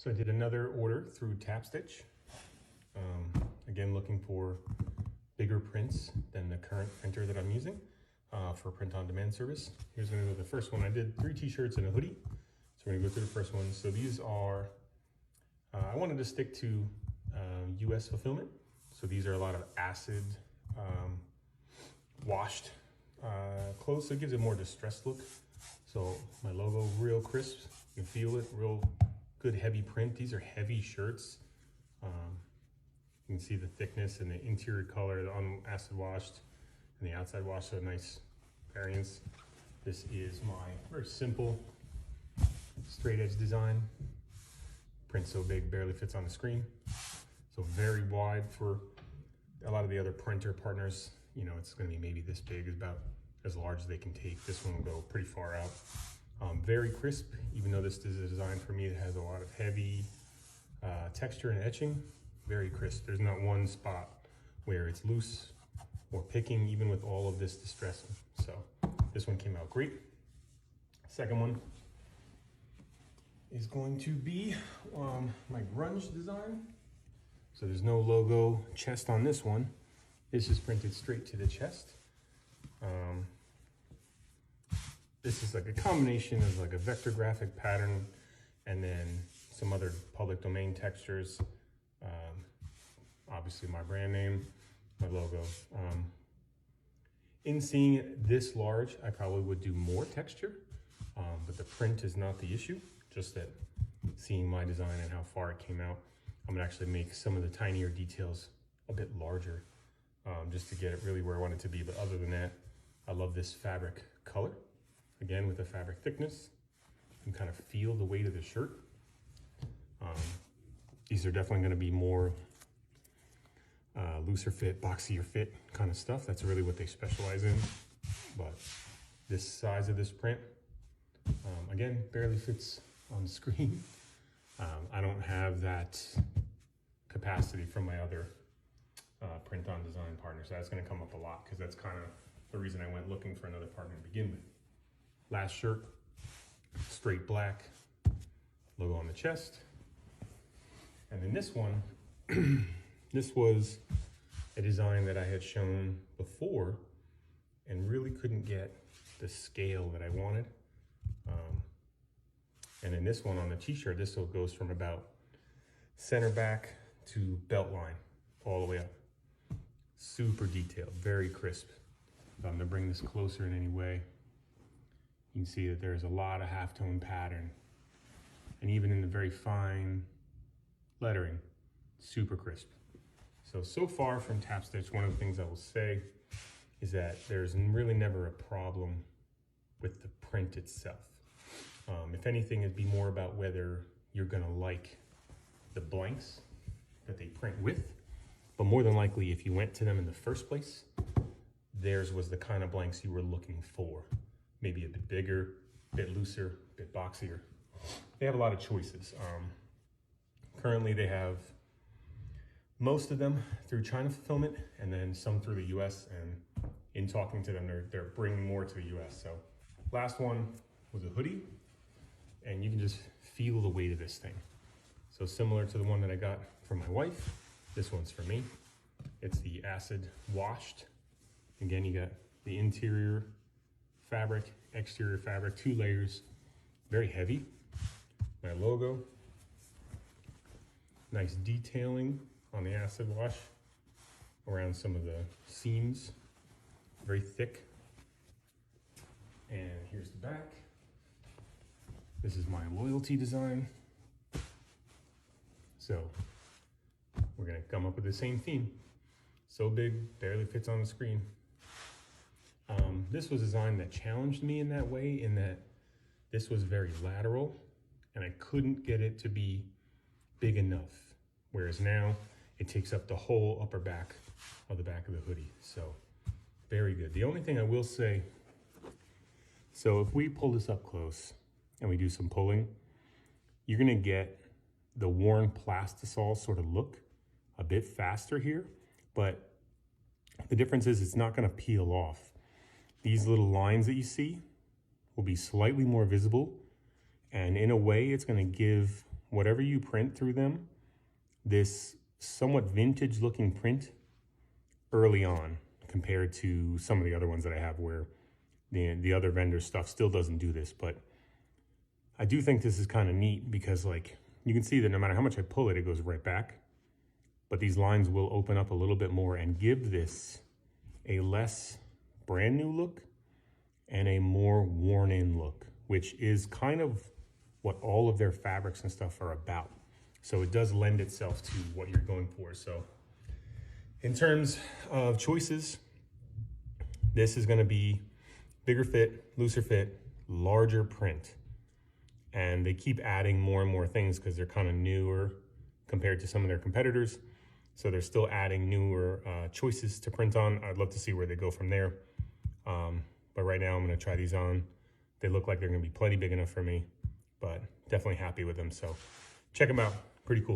So I did another order through Tapstitch. Again, looking for bigger prints than the current printer that I'm using for print on demand service. Here's gonna go the first one. I did 3 t-shirts and a hoodie. So we're gonna go through the first one. So these are, I wanted to stick to US fulfillment. So these are a lot of acid washed clothes. So it gives it a more distressed look. So my logo, real crisp. You can feel it, real good heavy print. These are heavy shirts. You can see the thickness and the interior color, the acid washed and the outside washed, so a nice variance. This is my very simple straight edge design. Print so big, barely fits on the screen. So very wide for a lot of the other printer partners. You know, it's gonna be maybe this big, is about as large as they can take. This one will go pretty far out. Very crisp, even though this is a design for me that has a lot of heavy texture and etching. Very crisp. There's not one spot where it's loose or picking, even with all of this distress. So this one came out great. Second one is going to be my grunge design. So there's no logo chest on this one. This is printed straight to the chest. This is like a combination of like a vector graphic pattern and then some other public domain textures. Obviously my brand name, my logo. In seeing it this large, I probably would do more texture, but the print is not the issue, just that seeing my design and how far it came out, I'm gonna actually make some of the tinier details a bit larger, just to get it really where I want it to be. But other than that, I love this fabric color. Again, with the fabric thickness, you can kind of feel the weight of the shirt. These are definitely gonna be more looser fit, boxier fit kind of stuff. That's really what they specialize in. But this size of this print, again, barely fits on the screen. I don't have that capacity from my other print on design partners. So that's gonna come up a lot because that's kind of the reason I went looking for another partner to begin with. Last shirt, straight black, logo on the chest. And then this one, this was a design that I had shown before and really couldn't get the scale that I wanted. And in this one on the t-shirt, this goes from about center back to belt line all the way up. Super detailed, very crisp. If I'm gonna bring this closer in any way, you can see that there's a lot of halftone pattern. And even in the very fine lettering, super crisp. So far from Tapstitch, one of the things I will say is that there's really never a problem with the print itself. If anything, it'd be more about whether you're gonna like the blanks that they print with, but more than likely, if you went to them in the first place, theirs was the kind of blanks you were looking for. Maybe a bit bigger, a bit looser, a bit boxier. They have a lot of choices. Currently, they have most of them through China fulfillment and then some through the US, and in talking to them, they're bringing more to the US. So last one was a hoodie, and you can just feel the weight of this thing. So similar to the one that I got from my wife, this one's for me. It's the acid washed. Again, you got the interior fabric, exterior fabric, 2 layers, very heavy. My logo, nice detailing on the acid wash around some of the seams, very thick. And here's the back. This is my loyalty design. So we're gonna come up with the same theme. So big, barely fits on the screen. This was a design that challenged me in that way, in that this was very lateral and I couldn't get it to be big enough. Whereas now it takes up the whole upper back of the back of the hoodie. So very good. The only thing I will say, so if we pull this up close and we do some pulling, you're gonna get the worn plastisol sort of look a bit faster here, but the difference is it's not gonna peel off. These little lines that you see will be slightly more visible, and in a way it's gonna give whatever you print through them, this somewhat vintage looking print early on compared to some of the other ones that I have where the other vendor stuff still doesn't do this. But I do think this is kind of neat because like you can see that no matter how much I pull it, it goes right back. But these lines will open up a little bit more and give this a less brand new look and a more worn in look, which is kind of what all of their fabrics and stuff are about. So it does lend itself to what you're going for. So in terms of choices, this is gonna be bigger fit, looser fit, larger print. And they keep adding more and more things because they're kind of newer compared to some of their competitors. So they're still adding newer choices to print on. I'd love to see where they go from there. But right now I'm gonna try these on. They look like they're gonna be plenty big enough for me, but definitely happy with them. So check them out, pretty cool.